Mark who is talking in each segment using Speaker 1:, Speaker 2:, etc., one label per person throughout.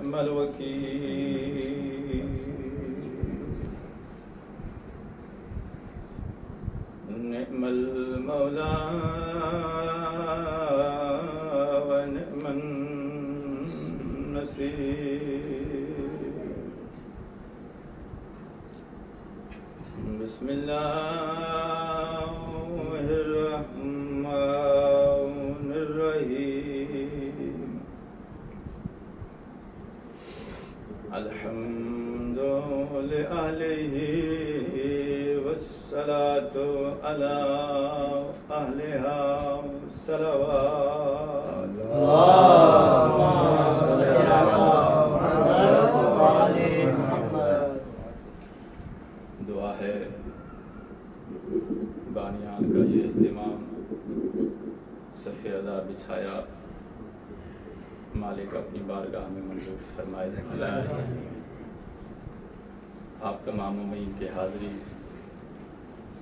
Speaker 1: ونعم الوكيل نعم المولى ونعم النصير بسم الله الرحمن الرحيم الحمد لأهله والصلاة على أهلها صلوات دعا ہے بانیان کا یہ اہتمام صف رضا بچھایا مالک اپنی بارگاہ میں منظور فرمائے آپ تمام امین کے حاضری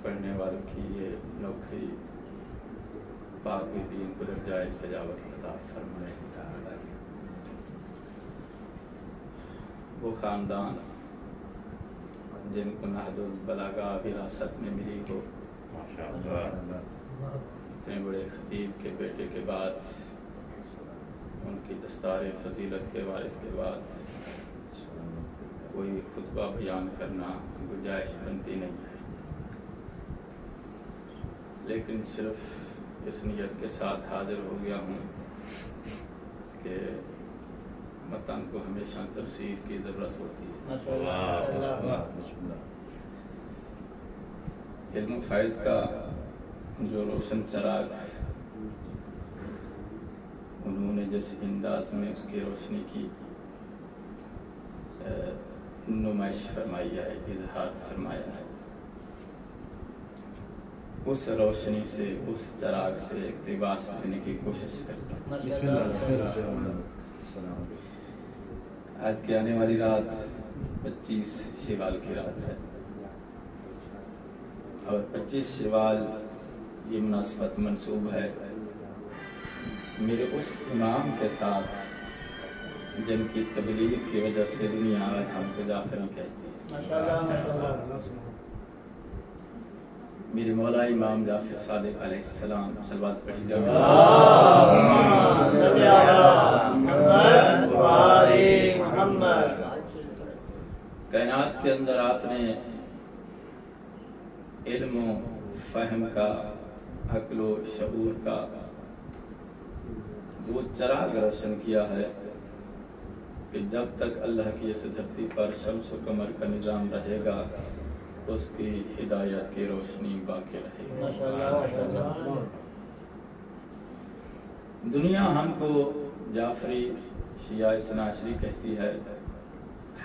Speaker 1: پڑھنے والوں کی یہ نوکری پاک دین کو درجائے استجابت عطا فرمائے وہ خاندان جن کو نہج البلاغہ وراثت میں ملی ہو اتنے بڑے خطیب کے بیٹے کے بعد ان کی دستار فضیلت کے وارث کے بعد کوئی خطبہ بیان کرنا گنجائش بنتی نہیں ہے، لیکن صرف اس نیت کے ساتھ حاضر ہو گیا ہوں کہ متن کو ہمیشہ تفسیر کی ضرورت ہوتی ہے۔ علم و فیض کا جو روشن چراغ انہوں نے جس انداز میں اس کی روشنی کی نمائش فرمائی ہے، اظہار فرمایا ہے، اس روشنی سے، اس چراغ سے اقتباس کرنے کی کوشش کرتا ہوں۔ بسم اللہ۔ آج کی آنے والی رات 25 شوال کی رات ہے، اور 25 شوال یہ مناسبت منسوب ہے میرے اس امام کے ساتھ جن کی تبلیغ کی وجہ سے دنیا آج ہم کو جعفری کہتی ہے۔ میرے مولا امام جعفر صادق علیہ السلام صلوات پڑھی جائے۔ کائنات کے اندر آپ نے علم و فہم کا، عقل و شعور کا وہ چراغ روشن کیا ہے کہ جب تک اللہ کی اس دھرتی پر شمس و قمر کا نظام رہے گا اس کی ہدایت کی روشنی باقی رہے گی۔ دنیا ہم کو جعفری، شیعہ اثنا عشری کہتی ہے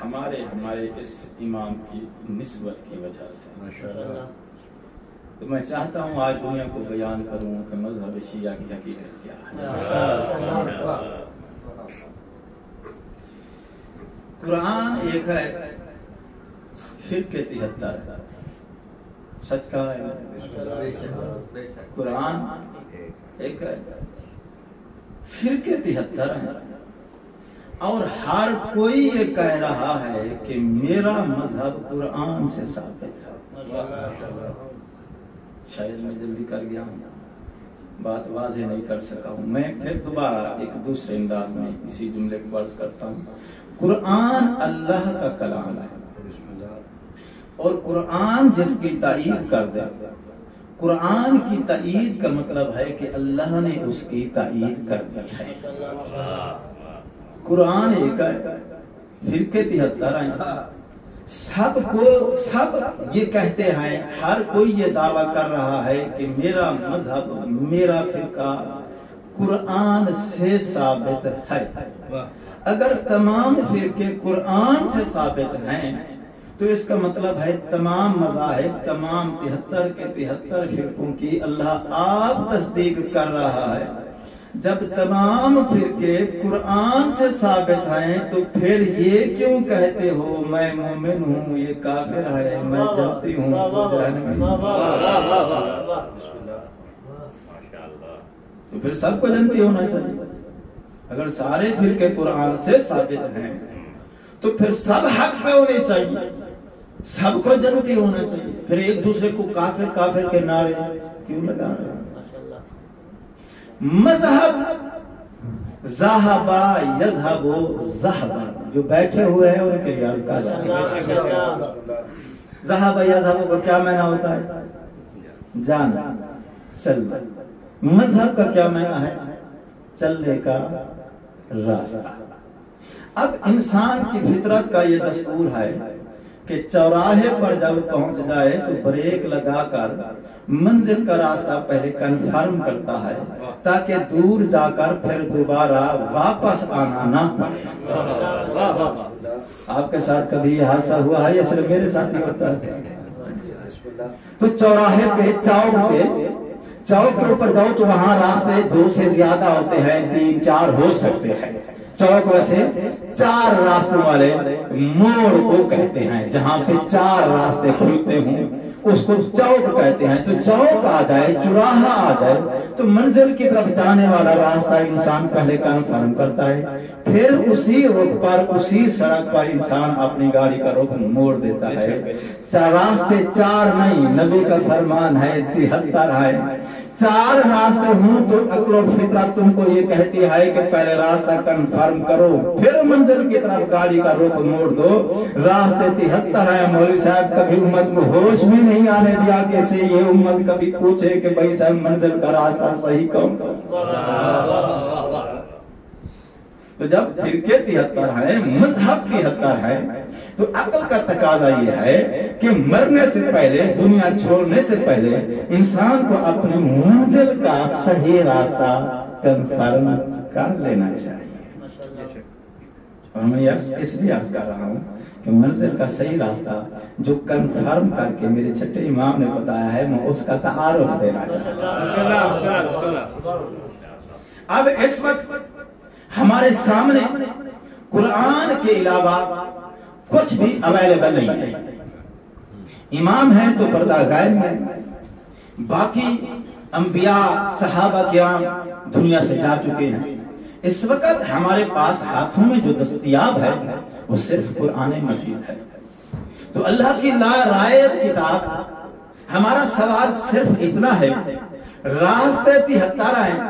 Speaker 1: ہمارے اس امام کی نسبت کی وجہ سے۔ تو میں چاہتا ہوں آج دنیا کو بیان کروں کہ مذہب شیعہ کی حقیقت کیا ہے۔ قرآن ایک ہے، فرقے 73 ہے، سچ کہا ہے۔ قرآن ایک ہے، فرقے 73 ہیں، اور ہر کوئی یہ کہہ رہا ہے کہ میرا مذہب قرآن سے ثابت ہے۔ شاید میں جلدی کر گیا ہوں، بات واضح نہیں کر سکا ہوں، میں پھر دوبارہ ایک دوسرے انداز میں اسی جملے کو عرض کرتا ہوں۔ قرآن اللہ کا کلام ہے، اور قرآن جس کی تائید کر دے، قرآن کی تائید کا مطلب ہے کہ اللہ نے اس کی تائید کر دی ہے۔ قرآن ایک ہے، فرقے 73 ہیں، سب یہ کہتے ہیں، ہر کوئی یہ دعویٰ کر رہا ہے کہ میرا مذہب، میرا فرقہ قرآن سے ثابت ہے۔ اگر تمام فرقے قرآن سے ثابت ہیں تو اس کا مطلب ہے تمام مذاہب، تمام 73 کے 73 فرقوں کی اللہ آپ تصدیق کر رہا ہے۔ جب تمام فرقے قرآن سے ثابت ہیں تو پھر یہ کیوں کہتے ہو میں مومن ہوں یہ کافر ہے، میں جنتی ہوں وہ جہنمی؟ تو پھر سب کو جنتی ہونا چاہیے۔ اگر سارے فرقے قرآن سے ثابت ہیں تو پھر سب حق پہ ہونے چاہیے، سب کو جنتی ہونا چاہیے، پھر ایک دوسرے کو کافر کافر کے نعرے کیوں لگا رہے ہیں؟ مذہب ذہبا یذہب ذہبا، جو بیٹھے ہوئے ہیں ان کے لیے عرض کر رہا ہے، ذہبا یذہب کو کیا معنی ہوتا ہے؟ جانا، چلنا۔ مذہب کا کیا معنی ہے؟ چلنے کا راستہ۔ اب انسان کی فطرت کا یہ دستور ہے کہ چوراہے پر جب پہنچ جائے تو بریک لگا کر منزل کا راستہ پہلے کنفرم کرتا ہے تاکہ دور جا کر پھر دوبارہ واپس آنا نہ پڑے۔ آپ کے ساتھ کبھی یہ حادثہ ہوا ہے یا صرف میرے ساتھ ہی ہوتا ہے؟ تو چوراہے پہ چوک کے اوپر جاؤ تو وہاں راستے 2 سے زیادہ ہوتے ہیں، 3 4 ہو سکتے ہیں۔ چوک ویسے 4 راستوں والے موڑ کو کہتے ہیں، جہاں پہ 4 راستے کھلتے ہوں اس کو چوک کہتے ہیں۔ تو چوک آ جائے، چوراہا آ جائے تو منزل کی طرف جانے والا راستہ انسان پہلے کنفرم کرتا ہے، پھر اسی رخ پر، اسی سڑک پر انسان اپنی گاڑی کا رخ موڑ دیتا ہے۔ راستے 4 نہیں، نبی کا فرمان ہے 73 ہے۔ 4 راستے ہوں تو عقل و فطرت تم کو یہ کہتی ہے کہ پہلے راستہ کنفرم کرو، پھر منزل کی طرف گاڑی کا رخ موڑ دو۔ راستے 73 ہیں۔ مولوی صاحب کبھی امت کو ہوش بھی نہیں آنے دیا کہ سے یہ امت کبھی پوچھے کہ بھائی صاحب منزل کا راستہ صحیح کون سا؟ تو جب فرقے 73 ہے، مذہب 73 ہے، تو عقل کا تقاضا یہ ہے کہ مرنے سے پہلے، دنیا چھوڑنے سے پہلے انسان کو اپنے منزل کا صحیح راستہ کنفرم کر لینا چاہیے۔ اور میں اس لیے عرض کر رہا ہوں کہ منزل کا صحیح راستہ جو کنفرم کر کے میرے چھٹے امام نے بتایا ہے، میں اس کا تعارف دینا چاہتا ہوں۔ اب اس وقت ہمارے سامنے قرآن کے علاوہ کچھ بھی اویلیبل نہیں ہے۔ امام ہیں تو پردہ غائب ہے، باقی انبیاء صحابہ کرام دنیا سے جا چکے ہیں۔ اس وقت ہمارے پاس ہاتھوں میں جو دستیاب ہے وہ صرف قرآن مجید ہے۔ تو اللہ کی لا رائب کتاب، ہمارا سوال صرف اتنا ہے، راستے 73 ہیں،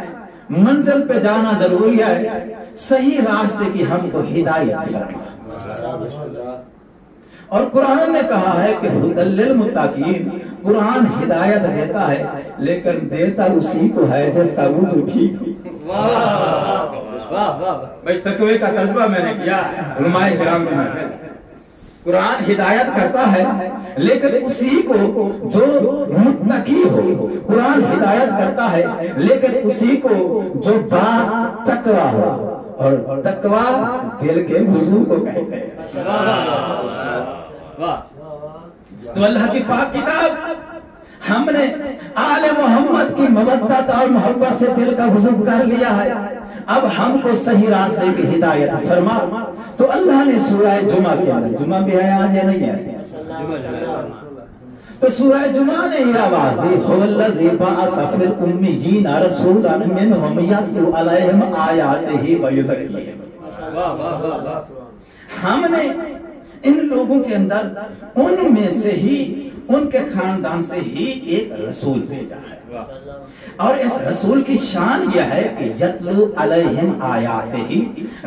Speaker 1: منزل پہ جانا ضروری ہے، صحیح راستے کی ہم کو ہدایت فرما۔ اور قرآن نے کہا ہے کہ ھدی للمتقین، قرآن ہدایت دیتا ہے لیکن دیتا اسی کو ہے جس کا وضو ٹھیک ہو۔ بھائی تقوی کا ترجمہ میں نے کیا علماء کرام نے، قرآن ہدایت کرتا ہے لیکن اسی کو جو متقی ہو، قرآن ہدایت کرتا ہے لیکن اسی کو جو با تقوی ہو، اور تقوی دل کے وضو کو کہتے ہیں۔ تو اللہ کی پاک کتاب، ہم نے آل محمد کی مودت اور محبت سے دل کا وضو کر لیا ہے، اب ہم کو صحیح راستے کی ہدایت فرما۔ تو اللہ نے سورہ جمعہ کے اندر، جمعہ بھی ہے آج یا نہیں ہے؟ تو سورہ جمعہ نے یہ آواز دی، هو الذی بعث فی الامیین رسولا منہم یتلو علیہم آیاتہ ویزکیہم۔ ہم نے ان لوگوں کے اندر ان میں سے ہی، ان کے خاندان سے ہی ایک رسول بھیجا ہے، اور اس رسول کی شان یہ ہے کہ یتلو علیہم آیاتہ،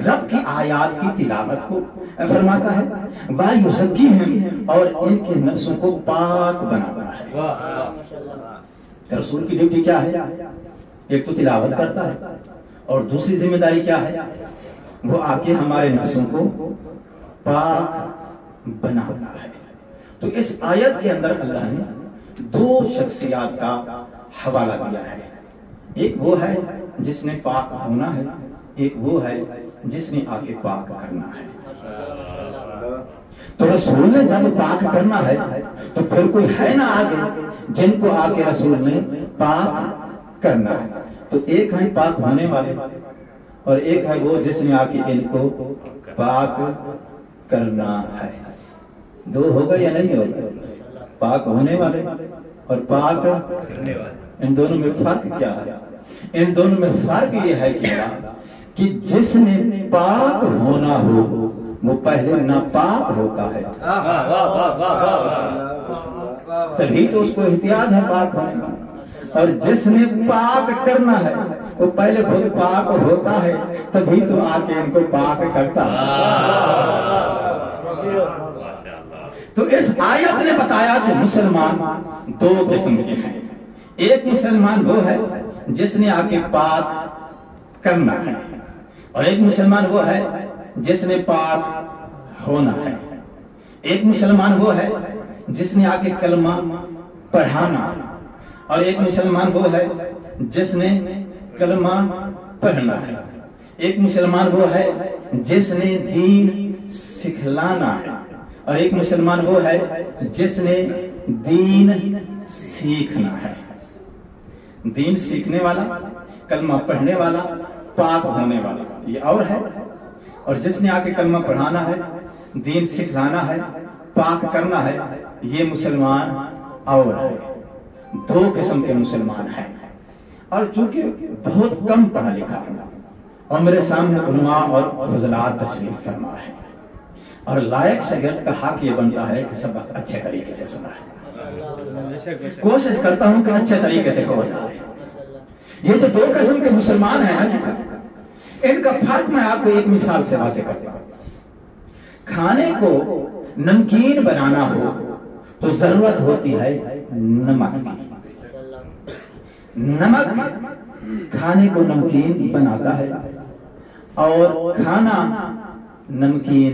Speaker 1: رب کی آیات کی تلاوت کو فرماتا ہے، وَيُزَكِّيهِمْ، اور ان کے نفسوں کو پاک بناتا ہے۔ رسول کی ڈیوٹی کیا ہے؟ ایک تو تلاوت کرتا ہے، اور دوسری ذمہ داری کیا ہے؟ وہ آ کے ہمارے نفسوں کو پاک بناتا ہے۔ تو اس آیت کے اندر اللہ نے 2 شخصیات کا حوالہ دیا ہے، ایک وہ ہے جس نے پاک ہونا ہے، ایک وہ ہے جس نے آ کے پاک کرنا ہے۔ تو رسول نے جب پاک کرنا ہے تو پھر کوئی ہے نا آگے جن کو آ کے رسول نے پاک کرنا ہے۔ تو ایک ہے پاک ہونے والے، اور ایک ہے وہ جس نے آ کے ان کو پاک کرنا ہے۔ 2 ہوگا یا نہیں ہوگا؟ پاک ہونے والے اور پاک کرنے والے، ان دونوں میں فرق کیا ہے؟ ان دونوں میں فرق یہ ہے کہ کہ جس نے پاک ہونا ہو وہ پہلے ناپاک ہوتا ہے، تبھی تو اس کو احتیاج ہے پاک ہونے کا، اور جس نے پاک کرنا ہے وہ پہلے خود پاک ہوتا ہے، تبھی تو آ کے ان کو پاک کرتا ہے۔ تو اس آیت نے بتایا کہ مسلمان دو قسم کے ہیں۔ ایک مسلمان وہ ہے جس نے آ کے پاک کرنا ہے، اور ایک مسلمان وہ ہے جس نے پاک ہونا ہے۔ ایک مسلمان وہ ہے جس نے آ کے کلمہ پڑھانا، اور ایک مسلمان وہ ہے جس نے کلمہ پڑھنا ہے۔ ایک مسلمان وہ ہے جس نے دین سکھلانا ہے، اور ایک مسلمان وہ ہے جس نے دین سیکھنا ہے۔ دین سیکھنے والا، کلمہ پڑھنے والا، پاک ہونے والا یہ اور ہے، اور جس نے آ کے کلمہ پڑھانا ہے، دین سکھلانا ہے، پاک کرنا ہے، یہ مسلمان اور ہے۔ دو قسم کے مسلمان ہیں، اور چونکہ بہت کم پڑھا لکھا ہوں اور میرے سامنے علماء اور فضلات تشریف فرما ہے، اور لائق شاگرد کا حق یہ بنتا ہے کہ سبق اچھے طریقے سے سنا ہے۔ کوشش کرتا ہوں کہ اچھے طریقے سے ہو جائے۔ یہ جو دو قسم کے مسلمان ہیں نا، ان کا فرق میں آپ کو ایک مثال سے واضح کرتا ہوں۔ کھانے کو نمکین بنانا ہو تو ضرورت ہوتی ہے نمک کی۔ نمک کھانے کو نمکین بناتا ہے، اور کھانا نمکین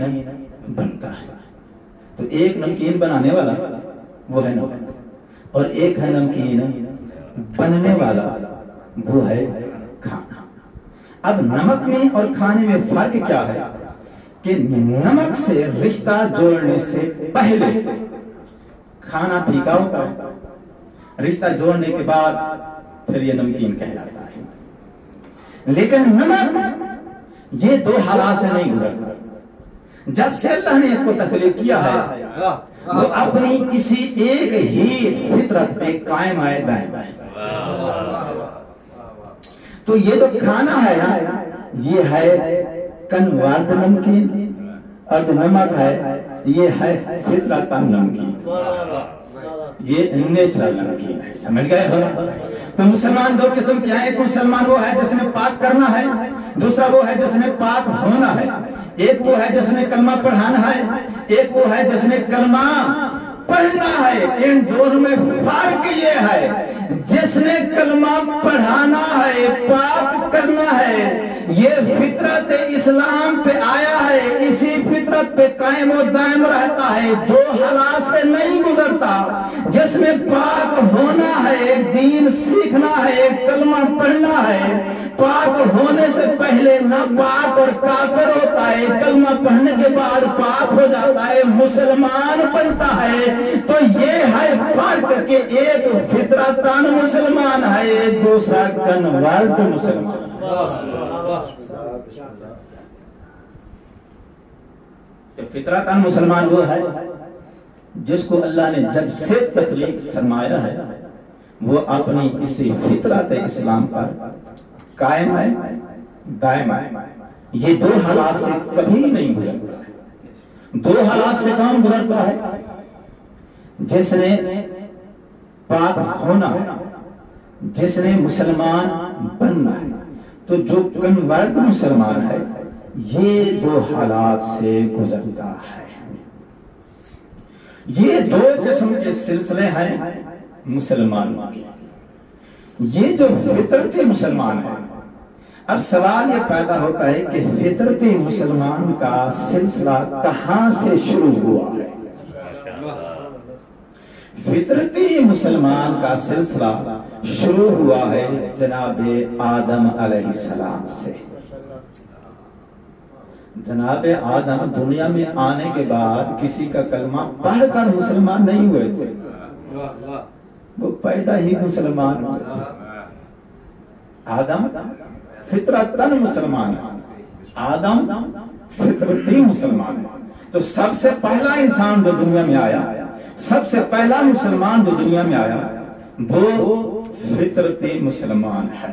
Speaker 1: بنتا ہے۔ تو ایک نمکین بنانے والا وہ ہے نمک، اور ایک ہے نمکین بننے والا وہ ہے کھانا۔ اب نمک میں اور کھانے میں فرق کیا ہے کہ نمک سے رشتہ جوڑنے سے پہلے کھانا پھیکا ہوتا ہے، رشتہ جوڑنے کے بعد پھر یہ نمکین کہلاتا ہے۔ لیکن نمک یہ دو حالات سے نہیں گزرتا۔ جب سے اللہ نے اس کو تخلیق کیا ہے وہ اپنی اسی ایک ہی فطرت پہ قائم آئے دائم ہے۔ تو یہ جو کھانا ہے نا یہ ہے کنورٹ نمکین، اور جو نمک ہے یہ ہے فطرت نمکین، یہ نیچرل نمکین ہے۔ سمجھ گئے ہو؟ تو مسلمان دو قسم کے ہیں، ایک مسلمان وہ ہے جس نے پاک کرنا ہے، دوسرا وہ ہے جس نے پاک ہونا ہے۔ ایک وہ ہے جس نے کلمہ پڑھانا ہے، ایک وہ ہے جس نے کلمہ پڑھنا ہے۔ ان دونوں میں فرق یہ ہے، جس نے کلمہ پڑھانا ہے، پاک کرنا ہے، یہ فطرت اسلام پہ آیا ہے، اسی فطرت پہ قائم و دائم رہتا ہے، دو حالات سے نہیں گزرتا۔ جس میں پاک ہونا ہے، دین سیکھنا ہے، کلمہ پڑھنا ہے، پاک ہونے سے پہلے ناپاک اور کافر ہوتا ہے، کلمہ پڑھنے کے بعد پاک ہو جاتا ہے، مسلمان بنتا ہے۔ تو یہ ہے فرق کہ ایک فطرتاً مسلمان ہے، دوسرا کنورٹ مسلمان۔ فطرتاً مسلمان وہ ہے جس کو اللہ نے جب سے تخلیق فرمایا ہے وہ اپنی اسی فطرت اسلام پر قائم ہے، دائم ہے۔ یہ دو حالات سے کبھی نہیں گزرتا ہے۔ دو حالات سے کون گزرتا ہے؟ جس نے پاک ہونا ہے، جس نے مسلمان بننا ہے۔ تو جو کنورٹ مسلمان ہے یہ دو حالات سے گزرتا ہے۔ یہ دو قسم کے سلسلے ہیں مسلمانوں کے۔ یہ جو فطرتی مسلمان ہے، اب سوال یہ پیدا ہوتا ہے کہ فطرتی مسلمان کا سلسلہ کہاں سے شروع ہوا ہے؟ فطرتی مسلمان کا سلسلہ شروع ہوا ہے جناب آدم علیہ السلام سے۔ جناب آدم دنیا میں آنے کے بعد کسی کا کلمہ پڑھ کر مسلمان نہیں ہوئے تھے، وہ پیدا ہی مسلمان ہوئے۔ آدم فطرتاً مسلمان ہے، آدم فطرتی مسلمان ہے۔ تو سب سے پہلا انسان جو دنیا میں آیا، سب سے پہلا مسلمان جو دنیا میں آیا وہ فطرتی مسلمان ہے۔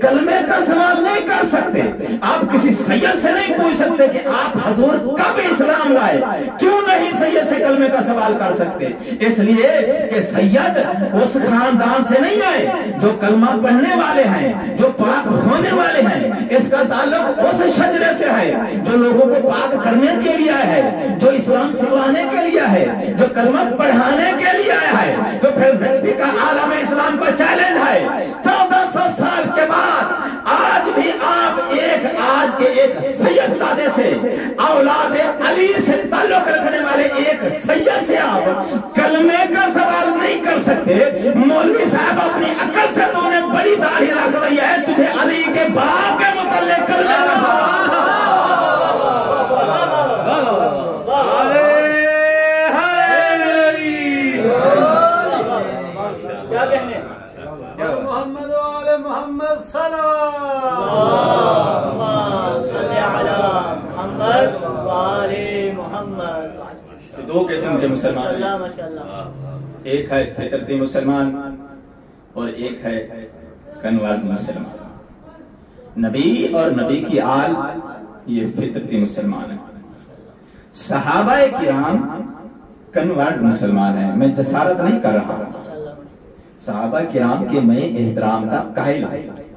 Speaker 1: کلمے کا سوال نہیں کر سکتے. آپ کسی سید سے نہیں پوچھ سکتے کہ آپ حضور کب اسلام لائے. کیوں نہیں سید سے کلمے کا سوال کر سکتے؟ اس لیے کہ سید اس خاندان سے نہیں آئے جو کلمہ پڑھنے والے ہیں, جو پاک ہونے والے ہیں. اس کا تعلق اس شجرے سے ہے جو لوگوں کو پاک کرنے کے لیے آیا ہے, جو اسلام سکھانے کے لیے ہے, جو کلمہ پڑھانے کے لیے آیا ہے, جو پھر نجبی کا عالم اسلام کو چیلنج ہے. 1400 سال کے بعد آج بھی آپ آج کے ایک سید زادے سے, اولاد علی سے تعلق رکھنے والے ایک سید سے آپ کلمے کا سوال نہیں کر سکتے. مولوی صاحب اپنی عقل سے تو نے بڑی داڑھی رکھ لی ہے, تجھے علی کے باپ کے متعلق کلمے کا سوال.
Speaker 2: کیا کہنے محمد والے محمد
Speaker 1: دو قسم کے مسلمان ہیں, ایک ہے فطرتی مسلمان اور ایک ہے کنوار مسلمان. نبی اور نبی کی آل یہ فطرتی مسلمان ہیں. صحابہ کرام کنوار مسلمان ہیں. میں جسارت نہیں کر رہا ہوں, صحابہ کرام کے میں احترام کا قائل ہوں.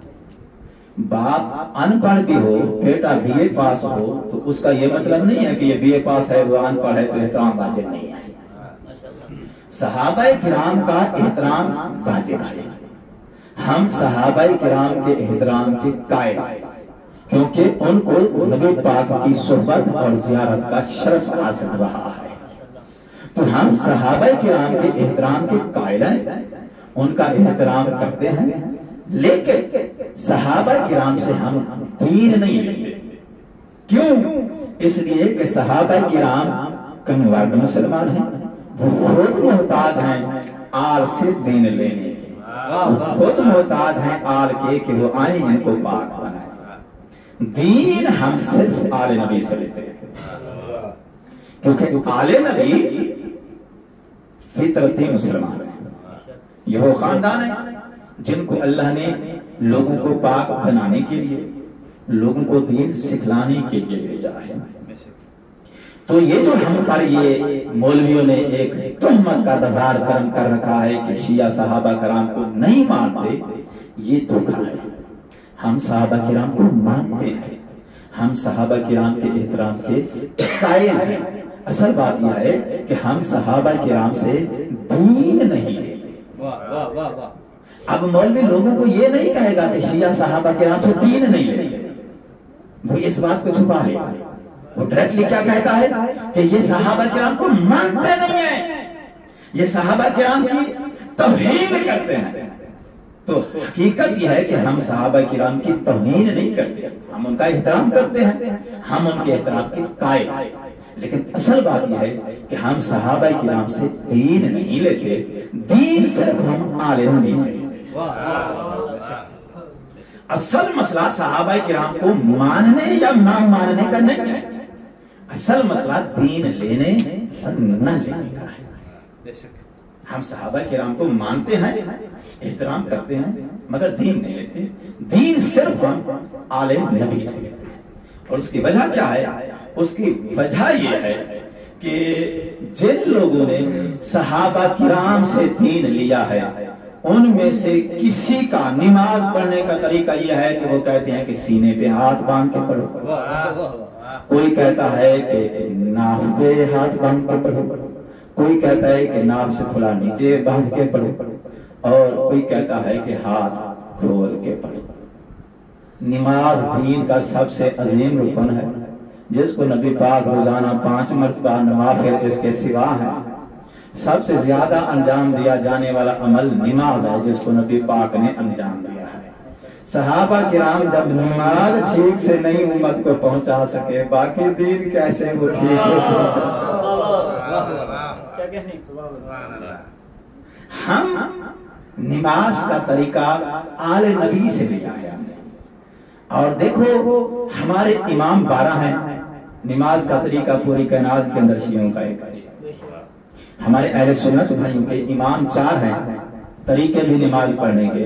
Speaker 1: باپ ان پڑھ بھی ہو, بیٹا بی اے پاس ہو, تو اس کا یہ مطلب نہیں ہے کہ یہ بی اے پاس ہے وہ ان پڑھ ہے تو احترام واجب نہیں ہے. صحابہ کرام کا احترام واجب ہے. ہم صحابہ کرام کے احترام کے قائل ہیں کیونکہ ان کو نبی پاک کی صحبت اور زیارت کا شرف حاصل رہا ہے. تو ہم صحابہ کرام کے احترام کے قائل ہیں, ان کا احترام کرتے ہیں, لیکن صحابہ کرام سے ہم دین نہیں لیتے. کیوں؟ اس لیے کہ صحابہ کرام کنوار مسلمان ہیں, وہ خود محتاج ہیں آل سے دین لینے کے, خود محتاج ہیں آل کے کہ وہ آئیں ان کو پاک بنائیں. دین ہم صرف آل نبی سے لیتے ہیں کیونکہ آل نبی فطرتی مسلمان ہیں. یہ وہ خاندان ہے جن کو اللہ نے لوگوں کو پاک بنانے کے لیے, لوگوں کو دین سکھلانے کے لیے بھیجا ہے. تو یہ جو ہم پر یہ مولویوں نے ایک تہمت کا بازار کرم کر رکھا ہے کہ شیعہ صحابہ کرام کو نہیں مانتے, یہ دھوکہ ہے. ہم صحابہ کرام کو مانتے ہیں, ہم صحابہ کرام کے احترام کے قائل ہیں. اصل بات یہ ہے کہ ہم صحابہ کرام سے دین نہیں لیتے. اب مولوی لوگوں کو یہ نہیں کہے گا کہ شیعہ صحابہ کرام سے دین نہیں لیتے, وہ اس بات کو چھپا لے گا. وہ ڈائریکٹلی کیا کہتا ہے کہ یہ صحابہ کرام کو مانتے نہیں ہیں, یہ صحابہ کرام کی توہین کرتے ہیں. تو حقیقت یہ ہے کہ ہم صحابہ کرام کی توہین نہیں کرتے, ہم ان کا احترام کرتے ہیں, ہم ان کے احترام کے قائل ہیں. لیکن اصل بات یہ ہے کہ ہم صحابہ کرام سے دین نہیں لیتے, دین صرف ہم آل نبی سے لیتے. اصل مسئلہ صحابہ کرام کو ماننے یا نہ ماننے کا نہیں ہے, اصل مسئلہ دین لینے اور نہ لینے کا ہے. ہم صحابہ کرام کو مانتے ہیں, احترام کرتے ہیں, مگر دین نہیں لیتے. دین صرف ہم آل نبی سے لیتے ہیں. اور اس کی وجہ کیا ہے؟ اس کی وجہ یہ ہے کہ جن لوگوں نے صحابہ کرام سے دین لیا ہے ان میں سے کسی کا نماز پڑھنے کا طریقہ یہ ہے کہ وہ کہتے ہیں کہ سینے پہ ہاتھ باندھ کے پڑھو, کوئی کہتا ہے کہ ناف پہ ہاتھ باندھ کے پڑھو, کوئی کہتا ہے کہ ناف سے تھوڑا نیچے باندھ کے پڑھو, اور کوئی کہتا ہے کہ ہاتھ کھول کے پڑھو. نماز دین کا سب سے عظیم رکن ہے جس کو نبی پاک روزانہ 5 مرتبہ نوافل اس کے سوا ہے. سب سے زیادہ انجام دیا جانے والا عمل نماز ہے جس کو نبی پاک نے انجام دیا ہے. صحابہ کرام جب نماز ٹھیک سے نہیں امت کو پہنچا سکے, باقی دین کیسے وہ ٹھیک سے پہنچا سکے. ہم نماز کا طریقہ آل نبی سے لیا ہے. اور دیکھو ہمارے امام 12 ہیں, نماز کا طریقہ پوری کائنات کے اندر شیعوں کا ایک ہے. ہمارے اہل سنت بھائیوں کے امام 4 ہیں, طریقے بھی نماز پڑھنے کے,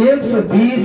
Speaker 1: 120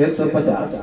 Speaker 1: 150।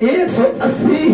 Speaker 1: 180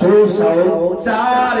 Speaker 1: 204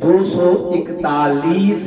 Speaker 1: 241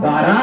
Speaker 1: 12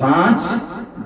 Speaker 1: 5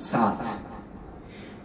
Speaker 1: 7,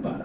Speaker 1: 12।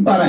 Speaker 1: 12।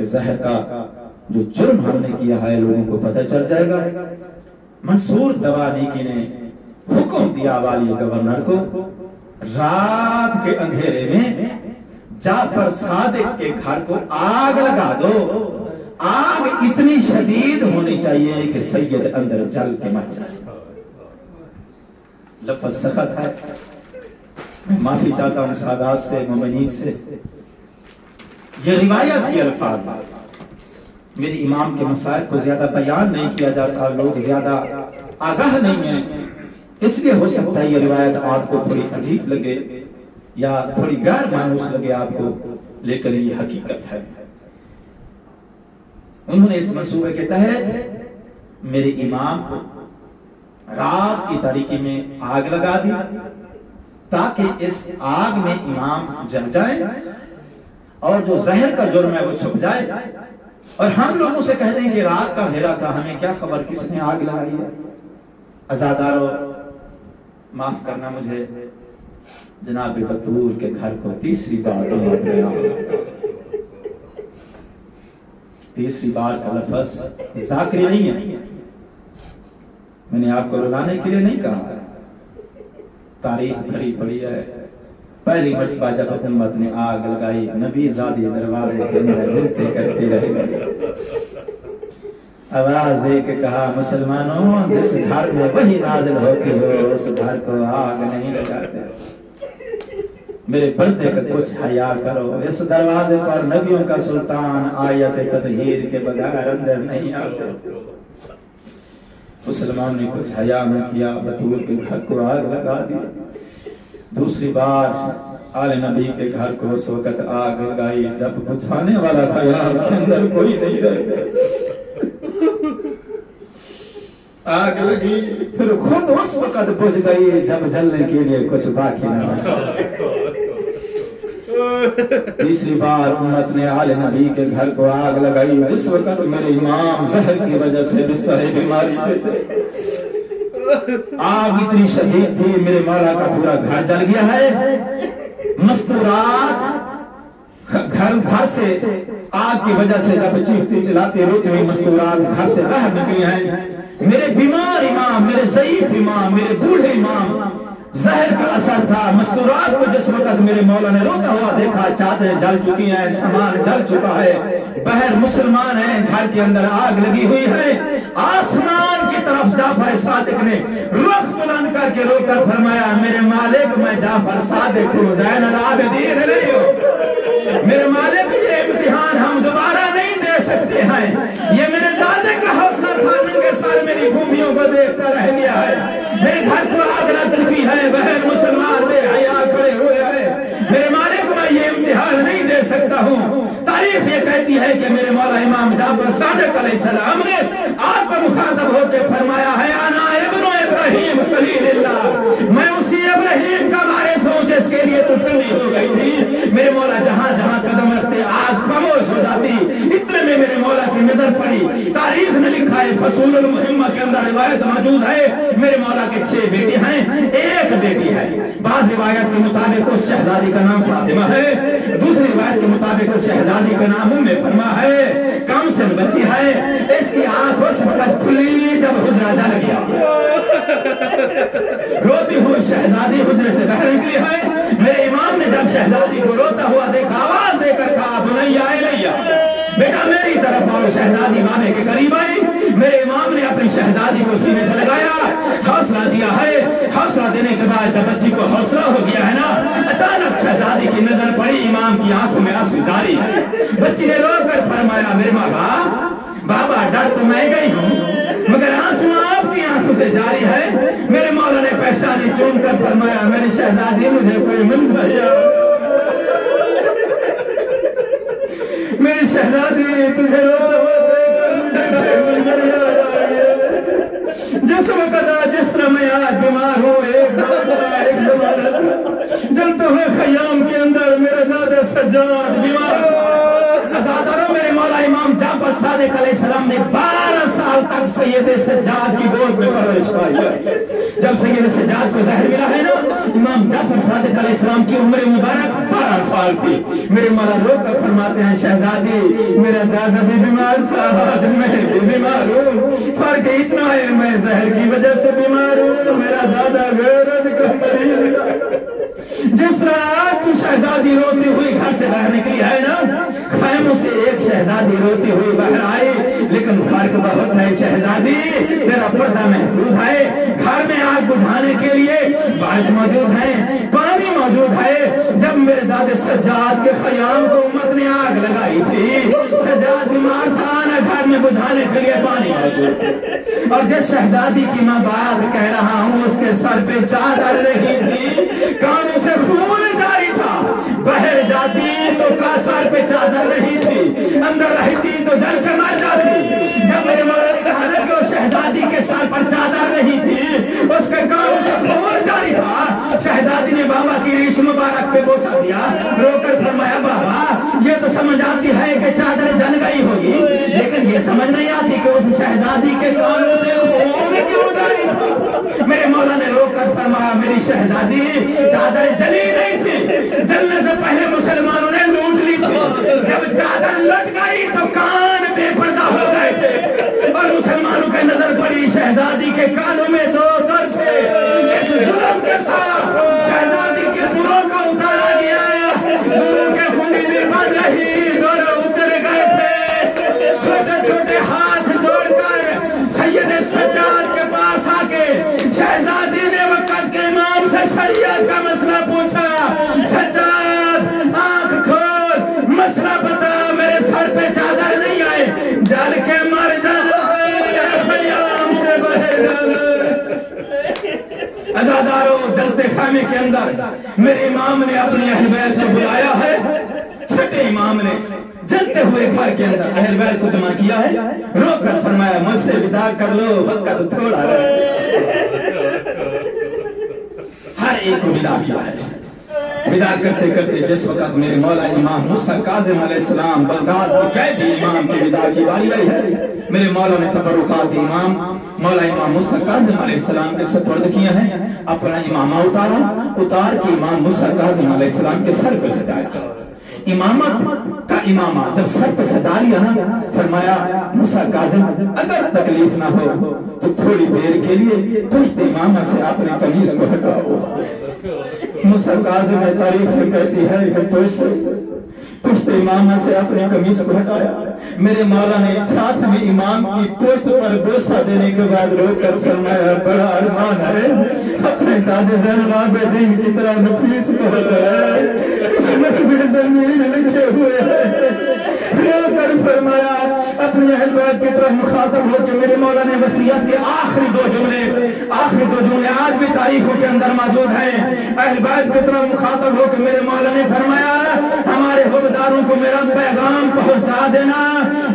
Speaker 1: کہ زہر کا جو جرم ہم نے کیا ہے لوگوں کو پتہ چل جائے گا۔ منصور دوانیکی نے حکم دیا والی گورنر کو، رات کے اندھیرے میں جعفر صادق کے گھر کو آگ لگا دو، آگ اتنی شدید ہونی چاہیے کہ سید اندر جل کے مر جائے۔ لفظ سخت ہے، میں معافی چاہتا ہوں سادات سے، مومنین سے۔ یہ روایت کے الفاظ، میری امام کے مسائل کو زیادہ بیان نہیں کیا جاتا، لوگ زیادہ آگاہ نہیں ہیں، اس لیے ہو سکتا ہے یہ روایت آپ کو تھوڑی عجیب لگے یا تھوڑی غیر مانوس لگے آپ کو، لیکن یہ حقیقت ہے۔ انہوں نے اس منصوبے کے تحت میرے امام کو رات کی تاریکی میں آگ لگا دی تاکہ اس آگ میں امام جل جائے اور جو زہر کا جرم ہے وہ چھپ جائے، اور ہم لوگوں سے کہہ دیں کہ رات کا اندھیرا تھا، ہمیں کیا خبر کس نے آگ لگائی ہے۔ عزادارو، معاف کرنا مجھے، جناب بطور کے گھر کو تیسری بار آگ لگا۔ تیسری بار کا لفظ ذاکری نہیں ہے، میں نے آپ کو رلانے کے لیے نہیں کہا، تاریخ بھری پڑی ہے۔ پہلی مرتبہ جب حکومت نے آگ لگائی، نبی زادی دروازے کے اندر ملتے کرتے رہے، آواز دے کے کہا، مسلمانوں جس گھر میں وہی نازل ہوتی ہو اس گھر کو آگ نہیں لگاتے، میرے پردے کا کچھ حیا کرو، اس دروازے پر نبیوں کا سلطان آیت تطہیر کے بغیر اندر نہیں آتے۔ مسلمان نے کچھ حیا نہ کیا، بطول کے گھر کو آگ لگا دی۔ دوسری بار آل نبی کے گھر کو اس وقت آگ لگائی جب بجھانے والا خیال کے اندر کوئی نہیں رہتا، آگ لگی پھر خود اس وقت بجھ گئی جب جلنے کے لیے کچھ باقی نہ بچا۔ تیسری بار امت نے آل نبی کے گھر کو آگ لگائی جس وقت میرے امام زہر کی وجہ سے بستر بیماری پہ تھے، آگ اتنی شدید تھی میرے مولا کا پورا گھر جل گیا ہے۔ مستورات گھر سے آگ کی وجہ سے جب چیختے چلاتے روتے ہوئے مستورات گھر سے باہر نکلی ہیں۔ میرے بیمار امام، میرے ضعیف امام، میرے بوڑھے امام، زہر کا اثر تھا۔ مستورات کو جس وقت میرے مولا نے روتا ہوا دیکھا، چادریں جل چکی ہیں، سامان جل چکا ہے، باہر مسلمان ہیں، گھر کے اندر آگ لگی ہوئی ہے۔ آسمان کی طرف جعفر صادق نے رخ بلند کر کے رو کر فرمایا، میرے مالک میں جعفر صادق ہوں، زین العابدین نہیں ہوں۔ میرے مالک یہ امتحان ہم دوبارہ نہیں دے سکتے ہیں، یہ میرے دادے کا حوصلہ تھا، ننگے سر میری بھومیوں کو دیکھتا رہ گیا ہے، میرے گھر کو آگ لگ چکی ہے، بہر مسلمان بے حیا کھڑے ہوئے ہیں، میرے مالک میں یہ امتحان نہیں دے سکتا ہوں۔ تاریخ یہ کہتی ہے کہ میرے مولا امام جعفر صادق علیہ السلام نے آپ کو مخاطب ہو کے فرمایا ہے، انا ابن ابراہیم خلیل اللہ، میں اسی ابراہیم کا وارث ہوں جس کے لیے تو ٹھنڈی ہو گئی تھی۔ میرے مولا جہاں جہاں قدم رکھتے آگ خاموش ہو جاتی، اتنے میں میرے مولا کی نظر پڑی۔ تاریخ نے لکھا ہے، فصول المہمہ کے اندر روایت موجود ہے، میرے مولا کے 6 بیٹے ہیں، ایک بیٹی ہے۔ بعض روایت کے مطابق اس شہزادی کا نام فاطمہ ہے، دوسری روایت کے مطابق اس شہزادی کا نام ام فرما ہے، کم سن بچی ہے۔ اس کی آنکھ اس وقت کھلی جب حجرہ جل گیا، روتی ہوئی شہزادی حجرے سے باہر نکلی ہے۔ میرے امام نے جب شہزادی کو روتا ہوا دیکھا، آواز دے کر کہا، بنیا الیہ، بیٹا میری طرف آؤ۔ شہزادی بابے کے قریب آئی، میرے امام نے اپنی شہزادی کو سینے سے لگایا، حوصلہ دیا ہے۔ حوصلہ دینے کے بعد جب بچی کو حوصلہ ہو گیا ہے نا، اچانک شہزادی کی نظر پڑی، امام کی آنکھوں میں آنسو جاری ہے۔ بچی نے رو کر فرمایا، میرے بابا ڈر تو میں گئی ہوں مگر آنسو آپ کی آنکھوں سے جاری ہے۔ میرے مولا نے پیشانی چوم کر فرمایا، میری شہزادی مجھے کوئی منظر میری شہزادی تجھے روتا ہوا دیکھ کر مجھے کوئی منظر یاد آ گیا۔ جس وقت جس طرح میں آج بیمار ہوں، ایک ضمانت جلتے ہوئے خیام کے اندر میرے دادا سجاد بیمار ہوں۔ ازاداروں، میرے مولا امام جعفر صادق علیہ السلام نے 12 سال تک سید سجاد کی گود میں پرورش پائی ہے۔ جب سید سجاد کو زہر ملا ہے نا، امام جعفر صادق علیہ السلام کی عمر مبارک 12 سال تھی۔ میرے مولا رو کر فرماتے ہیں شہزادی میرا دادا بھی بیمار تھا، آج میں بھی بیمار ہوں، فرق اتنا ہے میں زہر کی وجہ سے بیمار ہوں، میرا دادا غیرت کا مریض تھا۔ جس طرح آج تو شہزادی روتی ہوئی گھر سے باہر نکلی ہے نا، خیموں سے ایک شہزادی روتی ہوئی باہر آئی، لیکن فرق بہت ہے شہزادی، تیرا پردہ محفوظ ہے، گھر میں آگ بجھانے کے لیے باعث موجود ہے، پانی موجود ہے۔ جب میرے دادے سجاد کے خیام کو امت نے آگ لگائی تھی، سجاد بیمار تھا نہ گھر میں بجھانے کے لیے پانی موجود تھا، اور جس شہزادی کی میں بات کہہ رہا ہوں اس کے سر پہ چادر نہیں تھی، کانوں سے خون جاری تھا، باہر جاتی تو سر پہ چادر نہیں تھی، اندر رہتی تو جل کے مر جاتی۔ جب میرے مولا نے کہا کہ وہ شہزادی کے سر پر چادر نہیں تھی، اس کے کانوں سے خون جاری تھا، شہزادی نے بابا کی ریش مبارک پہ بوسہ دیا، رو کر فرمایا بابا یہ تو سمجھ آتی ہے کہ چادر جل گئی ہوگی، لیکن یہ سمجھ نہیں آتی کہ اس شہزادی کے کانوں سے خون کیوں جاری تھا۔ میرے مولا نے رو کر فرمایا میری شہزادی چادر جلی نہیں تھی، جلنے سے پہلے مسلمانوں نے لوٹ لی تھی، جب چادر لٹ گئی تو کان بے پردہ ہو گئے تھے، اور مسلمانوں کے نظر پڑی شہزادی کے کانوں میں دو در تھے، اس ظلم کے ساتھ شہزادی کے دروں کو اتارا گیا، دروں کے کنڈی بھی بند رہی، دونوں اتر گئے تھے، چھوٹے چھوٹے ہاتھ جوڑ کر سید سجاد کے پاس آ کے شہزادی نے وقت کے امام سے شریعت کا مسئلہ پوچھا، سجاد آنکھ کھول مسئلہ بتا، میرے سر پہ چادر نہیں آئے، جل کے مر جانا ہے، خیام سے باہر جانا۔ عزادارو جلتے خیمے کے اندر میرے امام نے اپنی اہل بیت کو بلایا ہے، چھٹے امام نے جلتے ہوئے گھر کے اندر اہل بیت کو جمع کیا ہے، روک کر فرمایا مجھ سے ودا کر لو، وقت تھوڑا رہے۔ ہر ایک کو ودا کیا ہے، ودا کرتے کرتے جس وقت میرے مولا امام موسیٰ کاظم علیہ السلام بغداد کے قیدی امام کی ودا کی باری آئی ہے، میرے مولا نے تبرکات امام مولا امام موسیٰ کاظم علیہ السلام کے سپرد کیا ہے، اپنا امامہ اتار کے امام موسیٰ کاظم علیہ السلام کے سر پہ سجایا۔ امامت کا امامہ جب سر پہ سجا لیا نا، فرمایا موسیٰ کاظم اگر تکلیف نہ ہو تو تھوڑی دیر کے لیے پشت امامہ سے اپنے قمیص کو ہٹاؤ۔ موسیٰ کاظم میں تاریخ میں کہتی ہے کہ پشت امامہ سے اپنے قمیص کو ہٹایا، میرے مولا نے ساتھ میں امام کی پشت پر بوسہ دینے کے بعد رو کر فرمایا بڑا ارمان ہے اپنے داد زین العابدین کی طرح نفیس کو ہٹایا، قسمت میں زمین لکھے ہوئے ہیں۔ رو کر فرمایا اپنی اہل بیت کی طرح مخاطب ہو کہ میرے مولا نے وصیت کے آخری دو جملے آج بھی تاریخوں کے اندر موجود ہیں، اہل بیت کی طرح مخاطب ہو کہ میرے مولا نے فرمایا ہمارے حکمداروں کو میرا پیغام پہنچا دینا،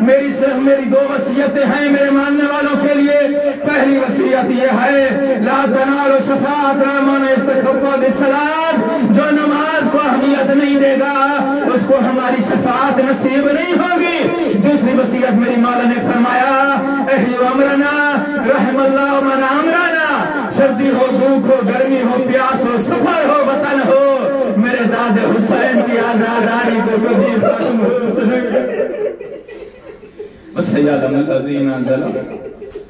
Speaker 1: میری دو وصیتیں ہیں میرے ماننے والوں کے لیے۔ پہلی وصیت یہ ہے لا تنالوا شفاعت من استخف بالصلاۃ، جو نماز کو اہمیت نہیں دے گا اس کو ہماری شفاعت نصیب نہیں ہوگی۔ دوسری وصیت میری مولا نے فرمایا احیوا امرنا رحم اللہ من امرنا، سردی ہو دھوپ ہو گرمی ہو پیاس ہو سفر ہو وطن ہو، میرے داد حسین کی آزاداری کو کبھی ختم ہو سکے۔ وَسَيَعْلَمُ الَّذِينَ ظَلَمُوا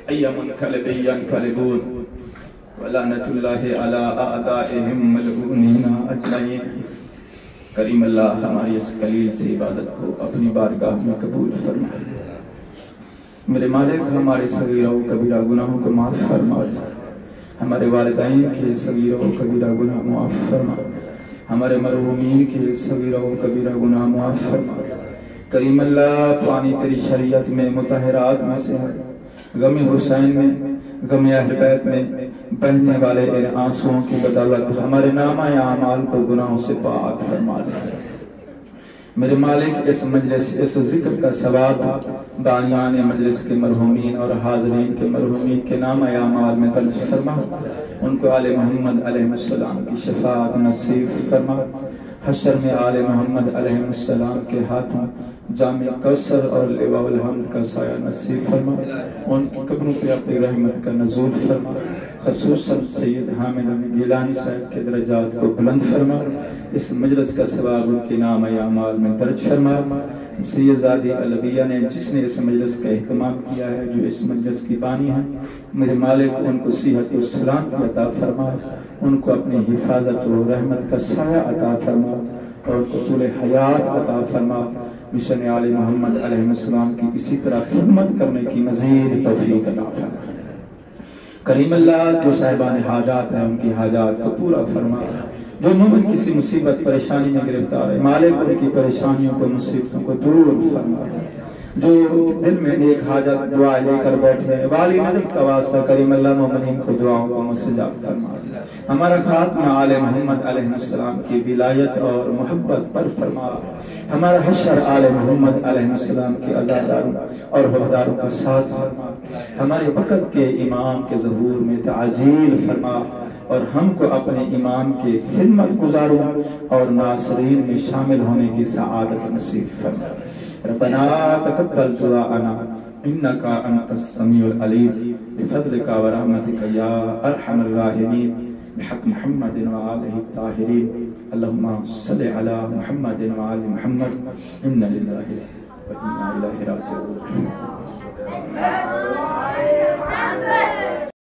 Speaker 1: أَيَّ مُنقَلِبٍ يَنقَلِبُونَ وَلَعْنَةُ اللَّهِ عَلَىٰ أَعْدَائِهِمْ مَلْعُونِينَ أَجْمَعِينَ۔ کریم اللہ ہماری اس قلیل سی عبادت کو اپنی بارگاہ میں قبول فرما۔ میرے مالک ہمارے صغیرہ و کبیرہ گناہوں کو معاف فرما، ہمارے والدین کے صغیرہ و کبیرہ گناہ معاف فرما، ہمارے مرحومین کے صغیرہ و کبیرہ گناہ معاف فرما۔ کریم اللہ پانی تیری شریعت میں مطہرات میں سے ہے، غم حسین میں غم اہل بیت میں بہنے والے ان آنسوؤں کی بدولت ہمارے نامہ اعمال کو گناہوں سے پاک فرما دے۔ میرے مالک اس مجلس اس ذکر کا ثواب دانیان مجلس کے مرحومین اور حاضرین کے مرحومین کے نامہ اعمال میں درج فرما، ان کو آل محمد علیہ السلام کی شفاعت نصیب فرما، حشر میں آل محمد علیہ السلام کے ہاتھوں جامع کوثر اور لواء الحمد کا سایہ نصیب فرما، ان کی قبروں پہ اپنی رحمت کا نزول فرما، خصوصاً سید حامد گیلانی صاحب کے درجات کو بلند فرما، اس مجلس کا ثواب ان کے نام اعمال میں درج فرما۔ سید زادی علویہ نے جس نے اس مجلس کا اہتمام کیا ہے، جو اس مجلس کی بانی ہے، میرے مالک ان کو صحت و سلامتی عطا فرما، ان کو اپنی حفاظت و رحمت کا سایہ عطا فرما اور ان کو طول حیات عطا فرما، مشن آل محمد علیہ السلام کی کسی طرح خدمت کرنے کی مزید توفیق عطا فرما۔ کریم اللہ جو صاحبان حاجات ہیں ان کی حاجات کو پورا فرما، جو مومن کسی مصیبت پریشانی میں گرفتار ہے مالک ان کی پریشانیوں کو مصیبتوں کو دور فرما، جو دل میں ایک حاجت دعا لے کر بیٹھے ہیں والی نجف کا واسطہ کریم اللہ مومنین کو دعاؤں کو مستجاب فرما، ہمارا خاتمہ آل محمد علیہ السلام کی ولایت اور محبت پر فرما، ہمارا حشر آل محمد علیہ السلام کے عزاداروں اور حبداروں کے ساتھ فرما، ہمارے وقت کے امام کے ظہور میں تعجیل فرما اور ہم کو اپنے امام کے خدمت گزاروں اور ناصرین میں شامل ہونے کی سعادت نصیب فرما۔ ربنا تقبل دعاءنا انك انت السميع العليم بفضلك ورحمتك يا ارحم الراحمين بحق محمد وآله الطاهرين اللهم صل على محمد وآل محمد إن لله وإنا إليه راجعون۔